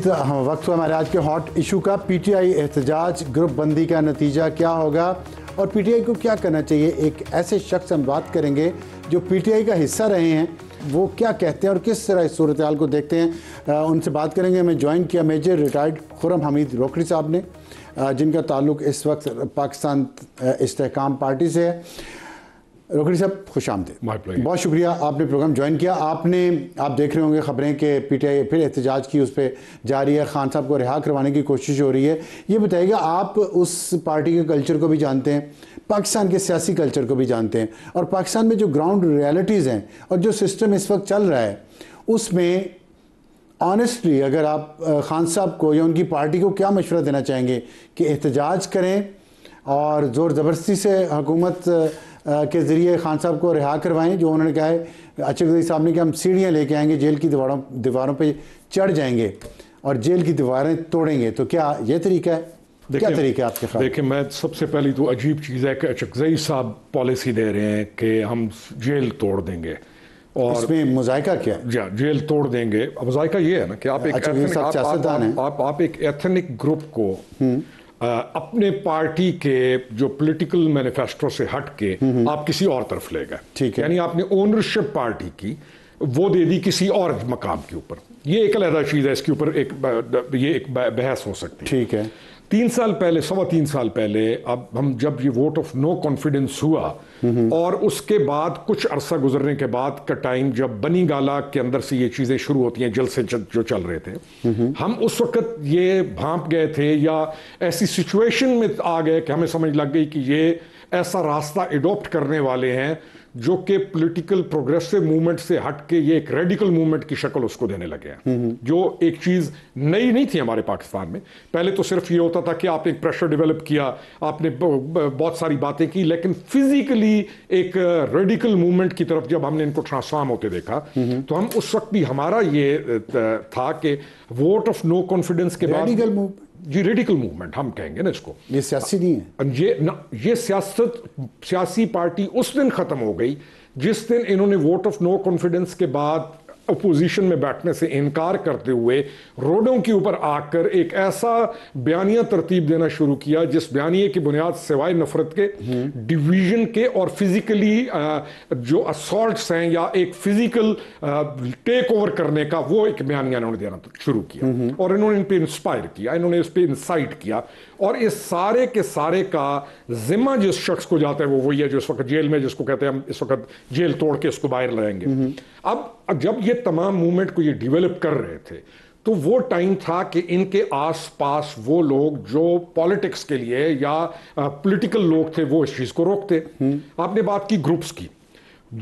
وقت ہوا ہمارے آج کے ہاٹ ایشو کا. پی ٹی آئی احتجاج گروپ بندی کا نتیجہ کیا ہوگا اور پی ٹی آئی کو کیا کرنا چاہیے. ایک ایسے شخص ہم بات کریں گے جو پی ٹی آئی کا حصہ رہے ہیں, وہ کیا کہتے ہیں اور کس طرح اس صورتحال کو دیکھتے ہیں, ان سے بات کریں گے. ہمیں جوائن کیا میجر ریٹائرڈ خرم حمید روکڑی صاحب نے, جن کا تعلق اس وقت پاکستان استحکام پارٹی سے ہے. روکڑی صاحب خوش آمدید, بہت شکریہ آپ نے پروگرام جوائن کیا. آپ دیکھ رہے ہوں گے خبریں کہ پی ٹی آئی پھر احتجاج کی اس پہ جاری ہے, خان صاحب کو رہا کروانے کی کوشش ہو رہی ہے. یہ بتائیے گا, آپ اس پارٹی کے کلچر کو بھی جانتے ہیں, پاکستان کے سیاسی کلچر کو بھی جانتے ہیں, اور پاکستان میں جو گراؤنڈ ریالٹیز ہیں اور جو سسٹم اس وقت چل رہا ہے اس میں آنیسٹلی اگر آپ خان صاحب کو یا ان کی پارٹی کو کیا مشورہ دینا چاہیں گے کہ احتجاج کریں اور زور زبردستی سے حکومت کے ذریعے خان صاحب کو رہا کروائیں, جو انہوں نے کہا ہے اچھا گزری صاحب نے کہ ہم سیڑھیاں لے کے آئیں گے, جیل کی دیواروں پہ چڑھ جائیں گے اور جیل کی دیواریں توڑیں گے, تو کیا یہ طریقہ ہے؟ کیا طریقہ ہے آپ کے خیال؟ دیکھیں, میں سب سے پہلی تو عجیب چیز ہے کہ اچکزئی صاحب پالیسی دے رہے ہیں کہ ہم جیل توڑ دیں گے, اور اس میں مذائقہ کیا ہے؟ جیل توڑ دیں گے. مذائقہ یہ ہے نا کہ آپ ایک ایتھنک گروپ کو اپنے پارٹی کے جو پولیٹیکل مینیفیسٹو سے ہٹ کے آپ کسی اور طرف لے گئے, یعنی آپ نے اونرشپ پارٹی کی وہ دے دی کسی اور مقام کے اوپر. یہ ایک علیحدہ چیز ہے, اس کے اوپر ایک بحث ہو سکتی ہے. ٹھیک ہے, 3 سال پہلے 3.25 سال پہلے اب ہم جب یہ ووٹ آف نو کانفیڈنس ہوا اور اس کے بعد کچھ عرصہ گزرنے کے بعد کا ٹائم جب بنی گالا کے اندر سے یہ چیزیں شروع ہوتی ہیں جلسے جو چل رہے تھے, ہم اس وقت یہ بھانپ گئے تھے یا ایسی سچویشن میں آ گئے کہ ہمیں سمجھ لگ گئی کہ یہ ایسا راستہ ایڈاپٹ کرنے والے ہیں جو کہ پولیٹیکل پروگریسو موومنٹ سے ہٹ کے یہ ایک ریڈیکل موومنٹ کی شکل اس کو دینے لگے ہیں, جو ایک چیز نئی نہیں تھی ہمارے پاکستان میں. پہلے تو صرف یہ ہوتا تھا کہ آپ ایک پریشر ڈیولپ کیا, آپ نے بہت ساری باتیں کی, لیکن فزیکلی ایک ریڈیکل موومنٹ کی طرف جب ہم نے ان کو ٹرانسفارم ہوتے دیکھا تو ہم اس وقت بھی ہمارا یہ تھا کہ ووٹ آف نو کانفیڈنس کے بعد ریڈیکل موومنٹ ہم کہیں گے نا اس کو, یہ سیاسی نہیں ہے. یہ سیاسی پارٹی اس دن ختم ہو گئی جس دن انہوں نے ووٹ آف نو کانفیڈنس کے بعد اپوزیشن میں بیٹھنے سے انکار کرتے ہوئے روڈوں کے اوپر آ کر ایک ایسا بیانیہ ترتیب دینا شروع کیا جس بیانیے کی بنیاد سوائے نفرت کے, ڈیویژن کے اور فزیکلی جو اسالٹس ہیں یا ایک فزیکل ٹیک اوور کرنے کا, وہ ایک بیانیہ انہوں نے دینا شروع کیا اور انہوں نے ان پہ انسپائر کیا, انہوں نے اس پہ انسائٹ کیا. اور اس سارے کے سارے کا ذمہ جس شخص کو جاتا ہے وہ وہی ہے جو اس وقت جیل میں, جس کو کہتے ہیں ہم اس وقت جیل توڑ کے اس کو باہر لائیں گے. اب جب یہ تمام موومنٹ کو یہ ڈیولپ کر رہے تھے تو وہ ٹائم تھا کہ ان کے آس پاس وہ لوگ جو پالیٹکس کے لیے یا پولیٹیکل لوگ تھے وہ اس چیز کو روکتے. آپ نے بات کی گروپس کی,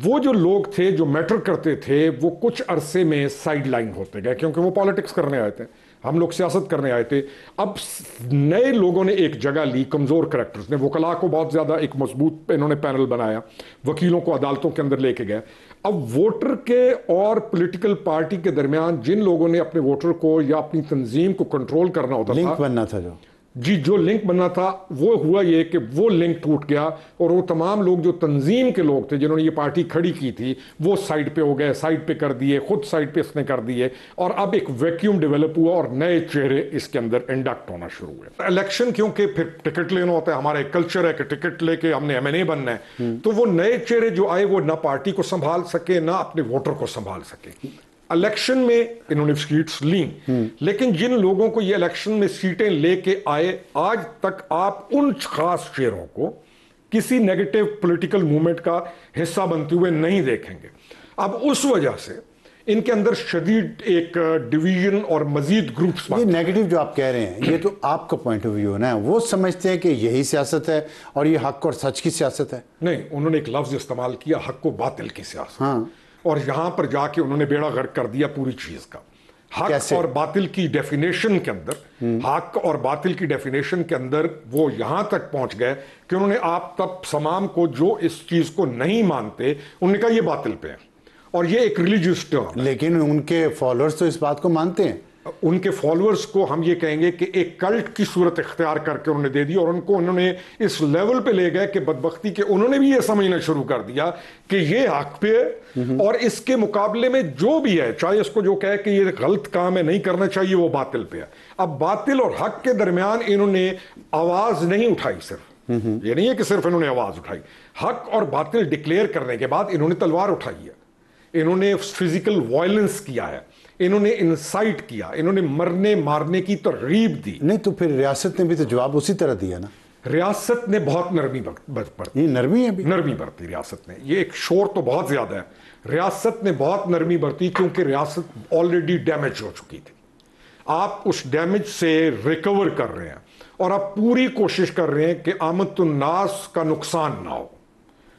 وہ جو لوگ تھے جو میٹر کرتے تھے وہ کچھ عرصے میں سائیڈ لائن ہوتے گئے کیونکہ وہ پالیٹکس کرنے آئے تھے, ہم لوگ سیاست کرنے آئے تھے. اب نئے لوگوں نے ایک جگہ لی, کمزور کریکٹرز نے. وکلاء کو بہت زیادہ ایک مضبوط انہوں نے پینل بنایا, وکیلوں کو عدالتوں کے اندر لے کے گئے. اب ووٹر کے اور پولیٹیکل پارٹی کے درمیان جن لوگوں نے اپنے ووٹر کو یا اپنی تنظیم کو کنٹرول کرنا ہوتا تھا, لنک بننا تھا, جو لنک بننا تھا, وہ ہوا یہ کہ وہ لنک ٹوٹ گیا اور وہ تمام لوگ جو تنظیم کے لوگ تھے جنہوں نے یہ پارٹی کھڑی کی تھی وہ سائڈ پہ ہو گئے, سائڈ پہ کر دیے, خود سائڈ پہ اس نے کر دیے, اور اب ایک ویکیوم ڈیولپ ہوا اور نئے چہرے اس کے اندر انڈکٹ ہونا شروع ہوئے. الیکشن کیونکہ پھر ٹکٹ لینا ہوتا ہے, ہمارا ایک کلچر ہے کہ ٹکٹ لے کے ہم نے MNA بننا ہے, تو وہ نئے چہرے جو آئے وہ نہ پارٹی کو سنبھال سکے نہ اپنے ووٹر کو سنبھال سکے. الیکشن میں انہوں نے سیٹس لیں, لیکن جن لوگوں کو یہ الیکشن میں سیٹیں لے کے آئے, آج تک آپ ان خاص چہروں کو کسی نیگیٹو پولیٹیکل موومنٹ کا حصہ بنتے ہوئے نہیں دیکھیں گے. اب اس وجہ سے ان کے اندر شدید ایک ڈویژن اور مزید گروپس. یہ نیگیٹو جو آپ کہہ رہے ہیں یہ تو آپ کا پوائنٹ آف ویو ہے نا, وہ سمجھتے ہیں کہ یہی سیاست ہے اور یہ حق اور سچ کی سیاست ہے. نہیں, انہوں نے ایک لفظ استعمال کیا, حق و باطل کی سیاست, اور یہاں پر جا کے انہوں نے بیڑا غرق کر دیا پوری چیز کا. حق اور باطل کی ڈیفینیشن کے اندر, حق اور باطل کی ڈیفینیشن کے اندر وہ یہاں تک پہنچ گئے کہ انہوں نے آپ تب تمام کو جو اس چیز کو نہیں مانتے انہوں نے کہا یہ باطل پہ ہے, اور یہ ایک ریلیجیس ٹرم. لیکن ان کے فالوورز تو اس بات کو مانتے ہیں. ان کے فالوورز کو ہم یہ کہیں گے کہ ایک کلٹ کی صورت اختیار کر کے انہوں نے دے دی, اور انہوں نے اس لیول پہ لے گئے کہ بدبختی کہ انہوں نے بھی یہ سمجھنا شروع کر دیا کہ یہ حق پہ ہے, اور اس کے مقابلے میں جو بھی ہے, چاہے اس کو جو کہے کہ یہ غلط کام ہے نہیں کرنا چاہیے, وہ باطل پہ ہے. اب باطل اور حق کے درمیان انہوں نے آواز نہیں اٹھائی, صرف یہ نہیں ہے کہ صرف انہوں نے آواز اٹھائی, حق اور باطل ڈکلیئر کرنے کے بعد انہوں نے تلوار اٹھائی ہے, انہوں نے فزیکل وائلنس کیا ہے, انہوں نے انسائٹ کیا, انہوں نے مرنے مارنے کی ترغیب دی. نہیں تو پھر ریاست نے بھی تو جواب اسی طرح دیا نا. ریاست نے بہت نرمی برتی, یہ نرمی ہے بھی, نرمی برتی ریاست نے. یہ ایک شور تو بہت زیادہ ہے, ریاست نے بہت نرمی برتی کیونکہ ریاست آلریڈی ڈیمیج ہو چکی تھی. آپ اس ڈیمیج سے ریکور کر رہے ہیں اور آپ پوری کوشش کر رہے ہیں کہ آمد الناس کا نقصان نہ ہو.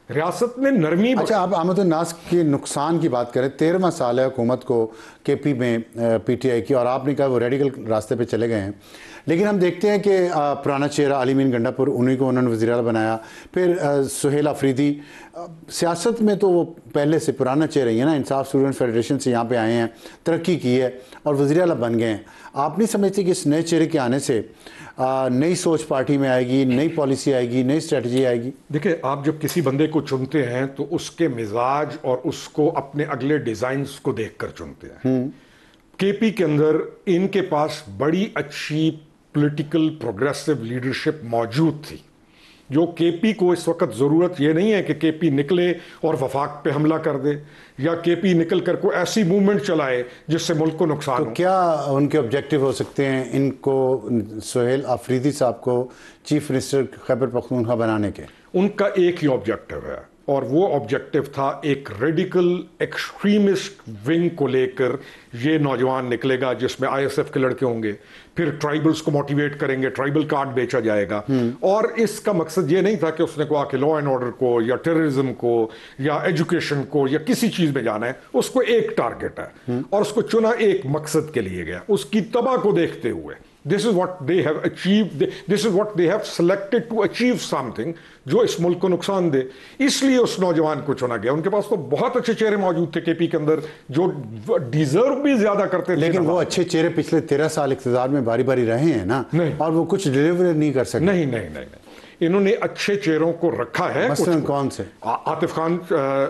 ریاست نے نرمی. اچھا, آپ آمد الناس کے نقصان کی بات کریں. 13واں سال ہے حکومت کو کے پی میں پی ٹی آئی کی, اور آپ نے کہا وہ ریڈیکل راستے پہ چلے گئے ہیں, لیکن ہم دیکھتے ہیں کہ پرانا چہرہ علی امین گنڈا پور, انہیں کو انہوں نے وزیر اعلیٰ بنایا. پھر سہیل آفریدی, سیاست میں تو وہ پہلے سے پرانا چہرہ ہی ہے نا, انصاف اسٹوڈنٹ فیڈریشن سے یہاں پہ آئے ہیں, ترقی کی ہے اور وزیر اعلیٰ بن گئے ہیں. آپ نہیں سمجھتے کہ اس نئے چہرے کے آنے سے نئی سوچ پارٹی میں آئے گی, نئی پالیسی آئے گی, نئی اسٹریٹجی آئے گی؟ دیکھیں, آپ جب کسی بندے کو چنتے ہیں تو اس کے مزاج اور اس کو اپنے اگلے ڈیزائنز کو دیکھ کر چنتے ہیں. کے پی کے اندر ان کے پاس بڑی اچھی پولیٹیکل پروگریسو لیڈرشپ موجود تھی. جو کے پی کو اس وقت ضرورت یہ نہیں ہے کہ کے پی نکلے اور وفاق پہ حملہ کر دے, یا کے پی نکل کر کوئی ایسی موومنٹ چلائے جس سے ملک کو نقصان ہو. تو کیا ان کے آبجیکٹیو ہو سکتے ہیں ان کو, سہیل آفریدی صاحب کو چیف منسٹر خیبر پختونخوا بنانے کے؟ ان کا ایک ہی آبجیکٹیو ہے, اور وہ آبجیکٹیو تھا ایک ریڈیکل ایکسٹریمسٹ ونگ کو لے کر یہ نوجوان نکلے گا جس میں آئی ایس ایف کے لڑکے ہوں گے, پھر ٹرائبلز کو موٹیویٹ کریں گے, ٹرائبل کارڈ بیچا جائے گا. اور اس کا مقصد یہ نہیں تھا کہ اس نے کہا کہ لا اینڈ آرڈر کو یا ٹیررزم کو یا ایجوکیشن کو یا کسی چیز میں جانا ہے. اس کو ایک ٹارگٹ ہے اور اس کو چنا ایک مقصد کے لیے گیا, اس کی تباہ کو دیکھتے ہوئے. This is what they have achieved. This is what they have selected to achieve something جو اس ملک کو نقصان دے. اس لیے اس نوجوان کو چنا گیا. ان کے پاس تو بہت اچھے چہرے موجود تھے کے پی کے اندر جو ڈیزرو بھی زیادہ کرتے تھے, لیکن وہ اچھے چہرے پچھلے 13 سال اقتدار میں باری باری رہے ہیں نا, اور وہ کچھ ڈیلیور نہیں کر سکتے. نہیں, انہوں نے اچھے چہروں کو رکھا ہے. مثلاً کون سے؟ عاطف خان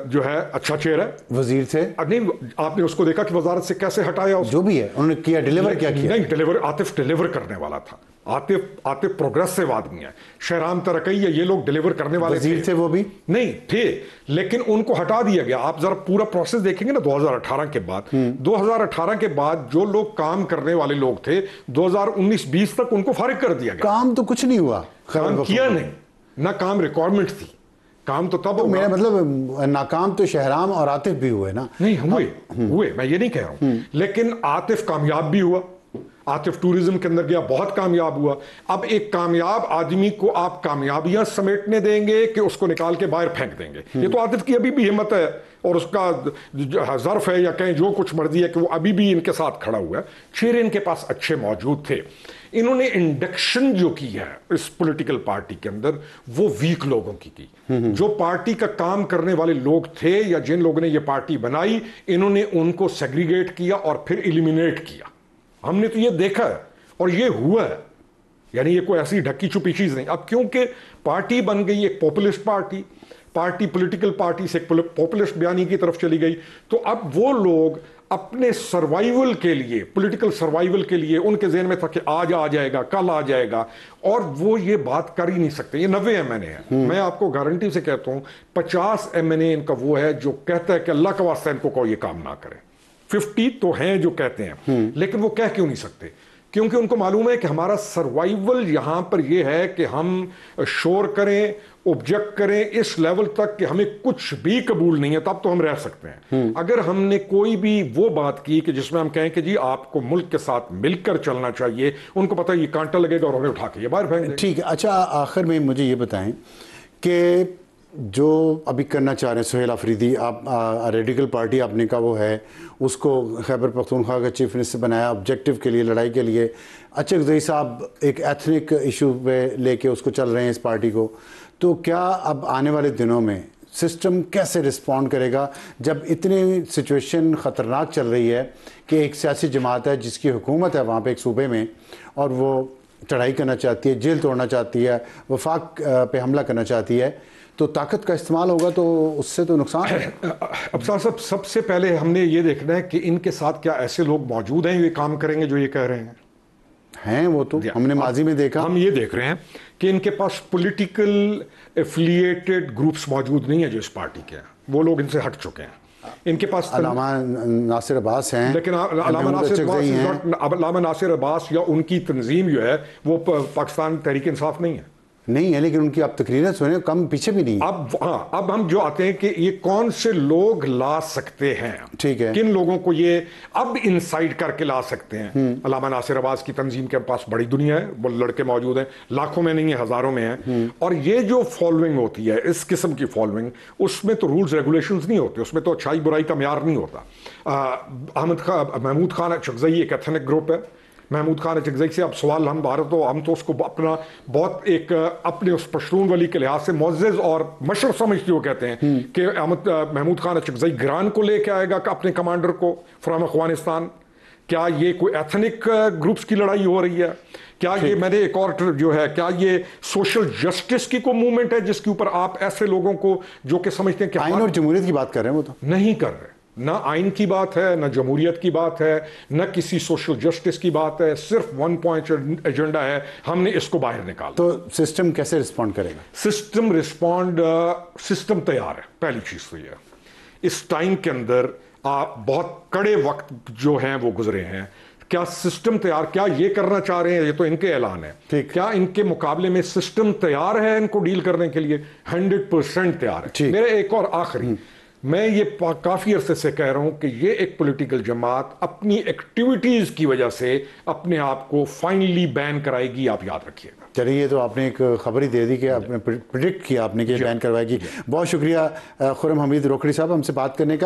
جو ہے اچھا چہرہ ہے, وزیر تھے. نہیں, آپ نے اس کو دیکھا کہ وزارت سے کیسے ہٹایا, جو بھی ہے انہوں نے کیا, ڈیلیور کیا کیا؟ نہیں, عاطف ڈیلیور کرنے والا تھا. عاطف پروگریسو آدمی ہے. شہرام ترقی یہ لوگ ڈیلیور کرنے والے وزیر تھے, وہ بھی نہیں تھے, لیکن ان کو ہٹا دیا گیا. آپ ذرا پورا پروسیس دیکھیں گے نا 2018 کے بعد. 2018 کے بعد جو لوگ کام کرنے والے لوگ تھے 2019-20 تک ان کو فارغ کر دیا گیا. کام تو کچھ نہیں ہوا, کام کیا نہیں, نہ کام ریکوائرمنٹ تھی. کام تو تب میرا مطلب ناکام تو شہرام اور عاطف بھی ہوئے نا. نہیں ہوئے, میں یہ نہیں کہہ رہا ہوں, لیکن عاطف کامیاب بھی ہوا. عاطف ٹورزم کے اندر گیا, بہت کامیاب ہوا. اب ایک کامیاب آدمی کو آپ کامیابیاں سمیٹنے دیں گے کہ اس کو نکال کے باہر پھینک دیں گے؟ یہ تو عاطف کی ابھی بھی ہمت ہے اور اس کا ظرف ہے یا کہیں جو کچھ مرضی ہے کہ وہ ابھی بھی ان کے ساتھ کھڑا ہوا ہے. چہرے ان کے پاس اچھے موجود تھے. انہوں نے انڈکشن جو کی ہے اس پولیٹیکل پارٹی کے اندر وہ ویک لوگوں کی جو پارٹی کا کام کرنے والے لوگ تھے یا جن لوگوں نے یہ پارٹی بنائی, انہوں نے ان کو سیگریگیٹ کیا اور پھر ایلیمینیٹ کیا. ہم نے تو یہ دیکھا ہے اور یہ ہوا ہے, یعنی یہ کوئی ایسی ڈھکی چھپی چیز نہیں. اب کیونکہ پارٹی بن گئی ایک پاپولسٹ پارٹی پولیٹیکل پارٹی سے پاپولسٹ بیانی کی طرف چلی گئی, تو اب وہ لوگ اپنے سروائیول کے لیے, پولیٹیکل سروائیول کے لیے ان کے ذہن میں تھا کہ آج آ جائے گا, کل آ جائے گا, اور وہ یہ بات کر ہی نہیں سکتے. یہ 90 ایم این اے ہے. میں آپ کو گارنٹی سے کہتا ہوں 50 ایم این اے ان کا وہ ہے جو کہتا ہے کہ اللہ کا واسطہ ان کو کوئی یہ کام نہ کرے. 50 تو ہیں جو کہتے ہیں, لیکن وہ کہہ کیوں نہیں سکتے؟ کیونکہ ان کو معلوم ہے کہ ہمارا سروائیول یہاں پر یہ ہے کہ ہم شور کریں, اوبجیکٹ کریں اس لیول تک کہ ہمیں کچھ بھی قبول نہیں ہے, تب تو ہم رہ سکتے ہیں. اگر ہم نے کوئی بھی وہ بات کی کہ جس میں ہم کہیں کہ جی آپ کو ملک کے ساتھ مل کر چلنا چاہیے, ان کو پتہ ہے یہ کانٹا لگے گا اور ہمیں اٹھا کے یہ باہر پھینک دیں. ٹھیک ہے. اچھا, آخر میں مجھے یہ بتائیں کہ جو ابھی کرنا چاہ رہے ہیں سہیل آفریدی, آپ ریڈیکل پارٹی آپ نے کہا وہ ہے, اس کو خیبر پختونخوا کا چیف منسٹر بنایا آبجیکٹیو کے لیے, لڑائی کے لیے. اچھا گزئی صاحب ایک ایتھنک ایشو پہ لے کے اس کو چل رہے ہیں اس پارٹی کو, تو کیا اب آنے والے دنوں میں سسٹم کیسے رسپونڈ کرے گا جب اتنی سچویشن خطرناک چل رہی ہے کہ ایک سیاسی جماعت ہے جس کی حکومت ہے وہاں پہ ایک صوبے میں اور وہ چڑھائی کرنا چاہتی ہے, جیل توڑنا چاہتی ہے, وفاق پہ حملہ کرنا چاہتی ہے, تو طاقت کا استعمال ہوگا تو اس سے تو نقصان ہے. ابصار صاحب, سب سے پہلے ہم نے یہ دیکھنا ہے کہ ان کے ساتھ کیا ایسے لوگ موجود ہیں جو یہ کام کریں گے جو یہ کہہ رہے ہیں. وہ تو ہم نے ماضی میں دیکھا. ہم یہ دیکھ رہے ہیں کہ ان کے پاس پولیٹیکل ایفیلیٹڈ گروپس موجود نہیں ہیں جو اس پارٹی کے ہیں, وہ لوگ ان سے ہٹ چکے ہیں. ان کے پاس علامہ ناصر عباس ہیں, لیکن علامہ ناصر عباس یا ان کی تنظیم جو ہے وہ پاکستان تحریک انصاف نہیں ہے. نہیں ہے, لیکن ان کی اب تقریریں سنیں کم پیچھے بھی نہیں. اب ہم جو آتے ہیں کہ یہ کون سے لوگ لا سکتے ہیں, ٹھیک ہے, کن لوگوں کو یہ اب انسائٹ کر کے لا سکتے ہیں. علامہ ناصر عباس کی تنظیم کے پاس بڑی دنیا ہے, وہ لڑکے موجود ہیں, لاکھوں میں نہیں ہیں, ہزاروں میں ہیں. اور یہ جو فالوئنگ ہوتی ہے, اس قسم کی فالوئنگ, اس میں تو رولز ریگولیشنز نہیں ہوتے, اس میں تو اچھائی برائی کا معیار نہیں ہوتا. محمود خان اچکزئی ایک ایتھنک گروپ ہے. محمود خان اچکزئی سے اب سوال ہم تو اس کو اپنا بہت ایک اپنے اس پشتون ولی کے لحاظ سے معزز اور مشرف سمجھتے ہو کہتے ہیں کہ محمود خان اچکزئی گران کو لے کے آئے گا اپنے کمانڈر کو فرام افغانستان. کیا یہ کوئی ایتھنک گروپس کی لڑائی ہو رہی ہے؟ کیا یہ میں نے ایک اور جو ہے, کیا یہ سوشل جسٹس کی کوئی موومنٹ ہے جس کے اوپر آپ ایسے لوگوں کو جو کہ سمجھتے ہیں کہ آئین اور جمہوریت کی بات کر رہے ہیں, وہ تو نہیں کر رہے. نہ آئین کی بات ہے, نہ جمہوریت کی بات ہے, نہ کسی سوشل جسٹس کی بات ہے, صرف ون پوائنٹ ایجنڈا ہے, ہم نے اس کو باہر نکالا. تو سسٹم کیسے رسپونڈ کرے گا؟ سسٹم تیار ہے. پہلی چیز تو یہ اس ٹائم کے اندر بہت کڑے وقت جو ہیں وہ گزرے ہیں. کیا سسٹم تیار, کیا یہ کرنا چاہ رہے ہیں, یہ تو ان کے اعلان ہے, کیا ان کے مقابلے میں سسٹم تیار ہے ان کو ڈیل کرنے کے لیے؟ 100% تیار ہے. میرے ایک اور آخری, میں یہ کافی عرصے سے کہہ رہا ہوں کہ یہ ایک پولیٹیکل جماعت اپنی ایکٹیویٹیز کی وجہ سے اپنے آپ کو فائنلی بین کرائے گی, آپ یاد رکھیے گا. چلیے, یہ تو آپ نے ایک خبر ہی دے دی کہ آپ نے پریڈکٹ کیا آپ نے کہ بین کروائے گی. بہت شکریہ خرم حمید روکھڑی صاحب ہم سے بات کرنے کا.